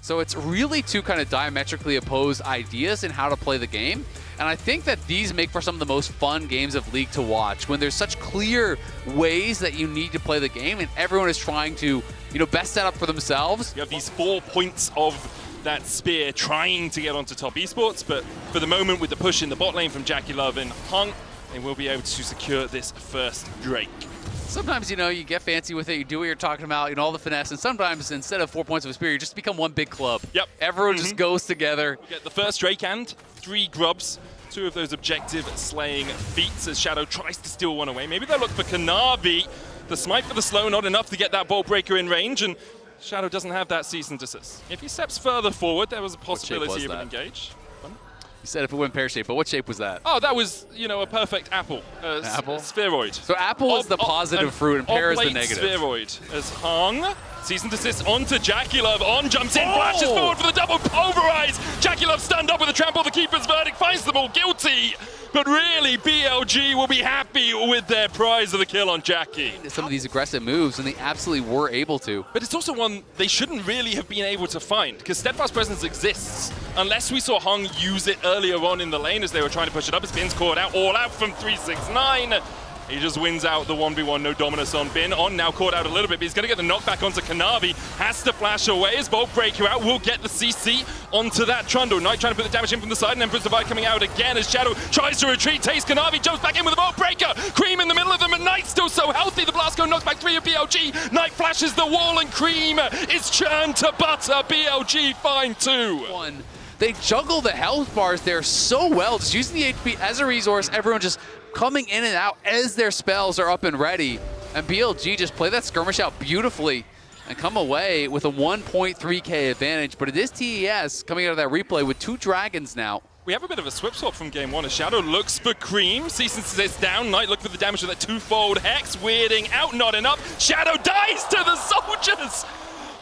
So it's really two kind of diametrically opposed ideas in how to play the game. And I think that these make for some of the most fun games of League to watch when there's such clear ways that you need to play the game and everyone is trying to, best set up for themselves. You have these 4 points of that spear trying to get onto top esports, but for the moment with the push in the bot lane from Jackie Love and Hung, they will be able to secure this first Drake. Sometimes, you get fancy with it, you do what you're talking about, all the finesse, and sometimes instead of 4 points of a spear, you just become one big club. Yep. Everyone just goes together. We get the first Drake and 3 grubs, 2 of those objective slaying feats as Shadow tries to steal one away. Maybe they'll look for Kanavi. The smite for the slow, not enough to get that Bolt Breaker in range, and Shadow doesn't have that cease and desist. If he steps further forward, there was a possibility of an engage. You said if it went pear-shaped, but what shape was that? Oh, that was, a perfect apple. Apple? Spheroid. So apple is the positive fruit and pear is the negative. Spheroid as Hung, cease and desist onto Jackie Love, jumps in, flashes forward for the double pulverize. Jackie Love stunned up with a trample, the keeper's verdict finds them all guilty. But really, BLG will be happy with their prize of the kill on Jackie. Some of these aggressive moves, and they absolutely were able to. But it's also one they shouldn't really have been able to find, because Steadfast Presence exists. Unless we saw Hung use it earlier on in the lane as they were trying to push it up. His Bin's caught out, all out from 369. He just wins out the 1v1, no dominance on Bin. Now caught out a little bit, but he's going to get the knockback onto Kanavi. Has to flash away. His Bolt Breaker out will get the CC onto that Trundle. Knight trying to put the damage in from the side, and Emperor's Divide coming out again as Shadow tries to retreat. Takes Kanavi, jumps back in with a Bolt Breaker. Cream in the middle of them, and Knight still so healthy. The Blast Cone knocks back 3 of BLG. Knight flashes the wall, and Cream is churned to butter. BLG find 2. They juggle the health bars there so well, just using the HP as a resource. Everyone just coming in and out as their spells are up and ready. And BLG just play that skirmish out beautifully and come away with a 1.3k advantage. But it is TES coming out of that replay with 2 dragons now. We have a bit of a swip swap from game 1 as Shadow looks for Cream. Cease and desist down. Knight look for the damage with that 2-fold Hex. Weirding out, not enough. Shadow dies to the soldiers.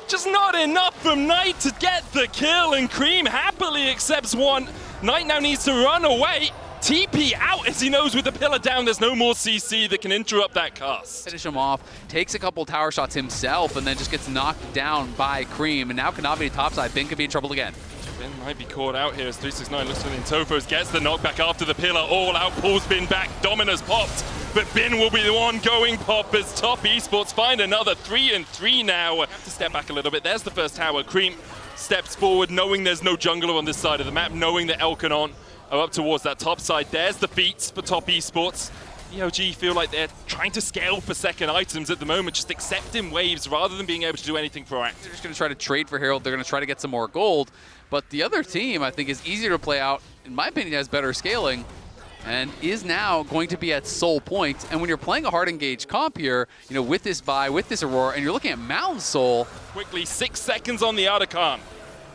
Just not enough from Knight to get the kill, and Cream happily accepts 1. Knight now needs to run away. TP out as he knows with the pillar down, there's no more CC that can interrupt that cast. Finish him off, takes a couple tower shots himself, and then just gets knocked down by Cream. And now Kanavi topside, Bin could be in trouble again. Bin might be caught out here as 369 looks for the Intofos, gets the knockback after the pillar, all out, pulls Bin back, Dominus popped. But Bin will be the one going pop as top esports find another 3-3 now. Have to step back a little bit. There's the first tower. Cream steps forward, knowing there's no jungler on this side of the map, knowing that Elkanon are up towards that top side. There's the feats for top esports. BLG feel like they're trying to scale for second items at the moment, just accepting waves rather than being able to do anything proactive. They're just going to try to trade for Herald. They're going to try to get some more gold. But the other team, I think, is easier to play out. In my opinion, has better scaling and is now going to be at soul point. And when you're playing a hard engaged comp here, with this Vi, with this Aurora, and you're looking at Mountain Soul. Quickly, 6 seconds on the Otacon.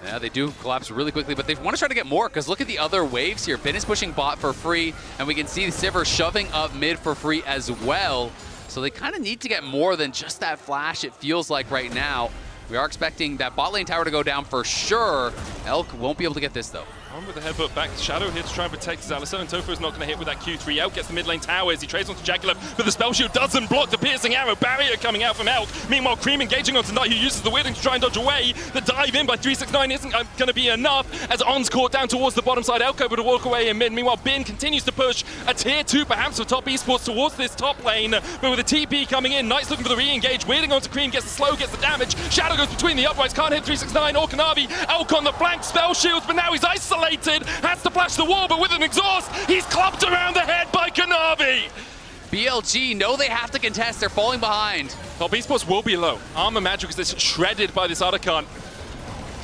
Yeah, they do collapse really quickly, but they want to try to get more, because look at the other waves here. Bin is pushing bot for free, and we can see Sivir shoving up mid for free as well. So they kind of need to get more than just that flash, it feels like right now. We are expecting that bot lane tower to go down for sure. Elk won't be able to get this, though. On with the headbutt back. Shadow here to try and protect his Alistar, and Tofu is not going to hit with that Q3. Elk gets the mid lane tower as he trades onto Jackie Love, but the spell shield doesn't block the piercing arrow. Barrier coming out from Elk. Meanwhile, Cream engaging onto Knight, who uses the weirding to try and dodge away. The dive in by 369 isn't going to be enough as On's caught down towards the bottom side. Elk able to walk away in mid. Meanwhile, Bin continues to push a tier 2 perhaps for top esports towards this top lane, but with a TP coming in, Knight's looking for the re-engage. Weirding onto Cream, gets the slow, gets the damage. Shadow goes between the uprights, can't hit 369 or Kanavi. Elk on the flank, spell shields, but now he's isolated. Has to flash the wall, but with an exhaust, he's clubbed around the head by Kanavi. BLG know they have to contest. They're falling behind. Top esports will be low. Armor Magic is shredded by this Otacon.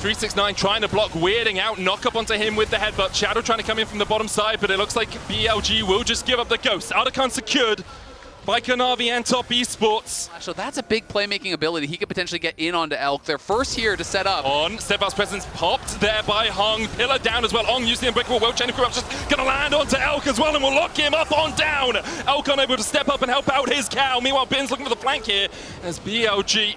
369 trying to block, weirding out, knock up onto him with the headbutt. Shadow trying to come in from the bottom side, but it looks like BLG will just give up the ghost. Otacon secured by Kanavi and top esports. So that's a big playmaking ability. He could potentially get in onto Elk. They're first here to set up. On, Steadfast Presence popped there by Hung. Pillar down as well. On using the Unbreakable World Chain of Corruption. Gonna land onto Elk as well and will lock him up on down. Elk unable to step up and help out his cow. Meanwhile, Bin's looking for the flank here as BLG.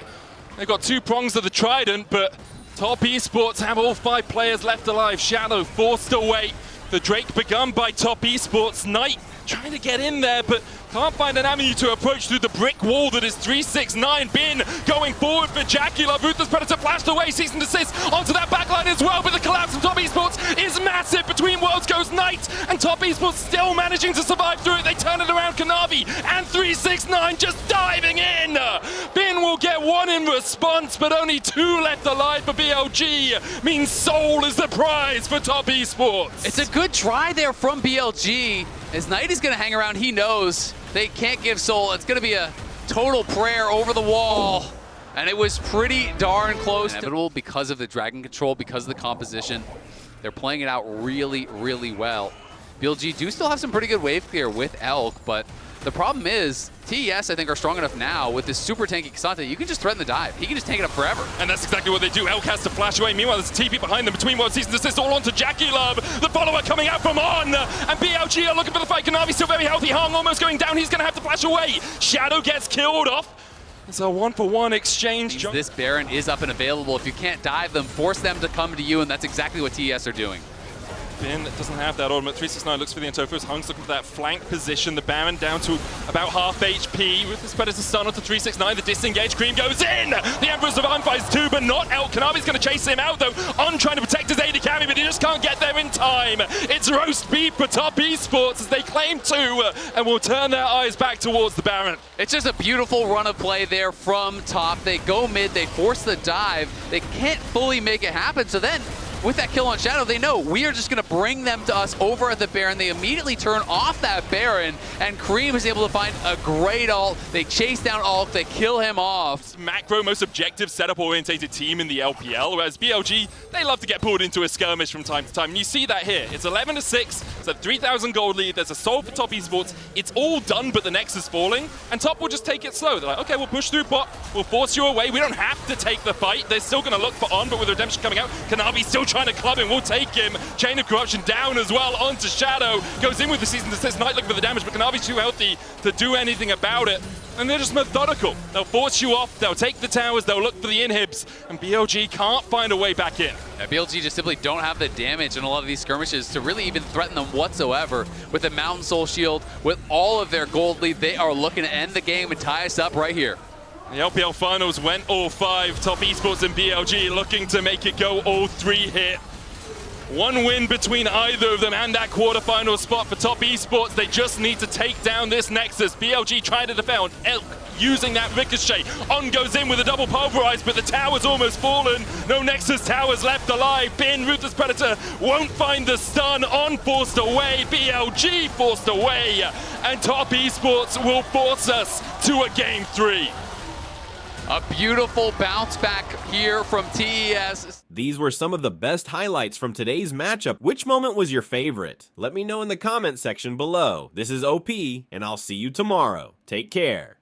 They've got 2 prongs of the trident, but top esports have all 5 players left alive. Shadow forced away. The Drake begun by top esports. Knight trying to get in there, but Can't find an avenue to approach through the brick wall that is 369. Bin going forward for Jacula. Ruthless Predator flashed away, cease and desist onto that backline as well, but the collapse from Top Esports is massive. Between worlds goes Knight, and Top Esports still managing to survive through it. They turn it around, Kanavi and 369 just diving in. Bin will get one in response, but only two left alive for BLG. Means Soul is the prize for Top Esports. It's a good try there from BLG. As Knight is going to hang around, he knows they can't give Soul. It's going to be a total prayer over the wall. And it was pretty darn close. Inevitable because of the dragon control, because of the composition. They're playing it out really, really well. BLG do still have some pretty good wave clear with Elk, but the problem is TES, I think, are strong enough now with this super tanky Kasante. You can just threaten the dive. He can just take it up forever. And that's exactly what they do. Elk has to flash away. Meanwhile, there's a TP behind them. Between world season assist all onto Jackie Love. The follower coming out from On. And BLG are looking for the fight. Kanavi still very healthy. Hong almost going down. He's going to have to flash away. Shadow gets killed off. It's a 1-for-1 exchange. This Baron is up and available. If you can't dive them, force them to come to you, and that's exactly what TES are doing. Bin doesn't have that ultimate. 369 looks for the Antofos. Hung's looking for that flank position. The Baron down to about half HP. With this Predator stun onto 369. The disengage Cream goes in. The Emperor's Divine finds two, but not Elk. Kanavi's going to chase him out, though. On trying to protect his AD carry, but he just can't get there in time. It's roast beef for Top Esports as they claim two and will turn their eyes back towards the Baron. It's just a beautiful run of play there from Top. They go mid. They force the dive. They can't fully make it happen. So then, with that kill on Shadow, they know we are just going to bring them to us over at the Baron. They immediately turn off that Baron, and Cream is able to find a great ult. They chase down Ulk, they kill him off. Macro, most objective, setup-orientated team in the LPL, whereas BLG, they love to get pulled into a skirmish from time to time. And you see that here. It's 11-6, it's a 3,000 gold lead. There's a soul for Top Esports. It's all done, but the Nexus falling, and Top will just take it slow. They're like, okay, we'll push through bot, we'll force you away. We don't have to take the fight. They're still going to look for On, but with Redemption coming out, Kanavi still trying to club him. We'll take him. Chain of Corruption down as well onto Shadow. Goes in with the season assist. Knight looking for the damage, but Kanavi's too healthy to do anything about it. And they're just methodical. They'll force you off. They'll take the towers. They'll look for the inhibs. And BLG can't find a way back in. Yeah, BLG just simply don't have the damage in a lot of these skirmishes to really even threaten them whatsoever. With the Mountain Soul Shield, with all of their gold lead, they are looking to end the game and tie us up right here. The LPL finals went all five. Top Esports and BLG looking to make it go all three here. One win between either of them and that quarterfinal spot for Top Esports. They just need to take down this Nexus. BLG trying to defend. Elk using that ricochet. On goes in with a double pulverize, but the tower's almost fallen. No Nexus towers left alive. Bin, Ruthless Predator won't find the stun. On forced away. BLG forced away. And Top Esports will force us to a game 3. A beautiful bounce back here from TES. These were some of the best highlights from today's matchup. Which moment was your favorite? Let me know in the comment section below. This is OP, and I'll see you tomorrow. Take care.